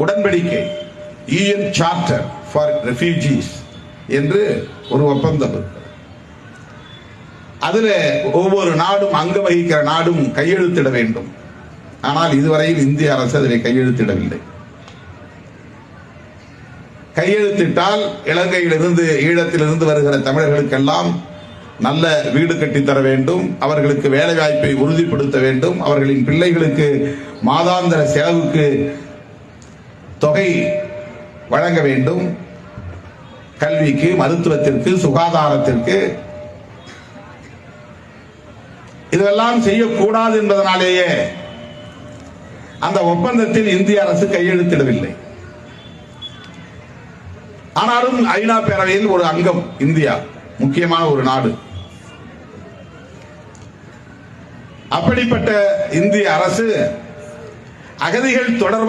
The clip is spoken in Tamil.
உடன்படிக்கை UN Charter for Refugees என்று ஒரு ஒப்பந்தம். அதில் ஒவ்வொரு நாடும் அங்கம் வகிக்கிற நாடும் கையெழுத்திட வேண்டும். ஆனால் இதுவரையில் இந்திய அரசு அதில் கையெழுத்திடவில்லை. கையெழுத்திட்டால் இலங்கையிலிருந்து ஈழத்திலிருந்து வருகிற தமிழர்களுக்கெல்லாம் நல்ல வீடு கட்டித்தர வேண்டும், அவர்களுக்கு வேலை வாய்ப்பை உறுதிப்படுத்த வேண்டும், அவர்களின் பிள்ளைகளுக்கு மாதாந்திர செலவுக்கு தொகை வழங்க வேண்டும், கல்விக்கு, மருத்துவத்திற்கு, சுகாதாரத்திற்கு. இதெல்லாம் செய்யக்கூடாது என்பதனாலேயே அந்த ஒப்பந்தத்தில் இந்திய அரசு கையெழுத்திடவில்லை. ஆனாலும் ஐநா பேரவையில் ஒரு அங்கம் இந்தியா, முக்கியமான ஒரு நாடு. அப்படிப்பட்ட இந்திய அரசு அகதிகள் தொடர்பாக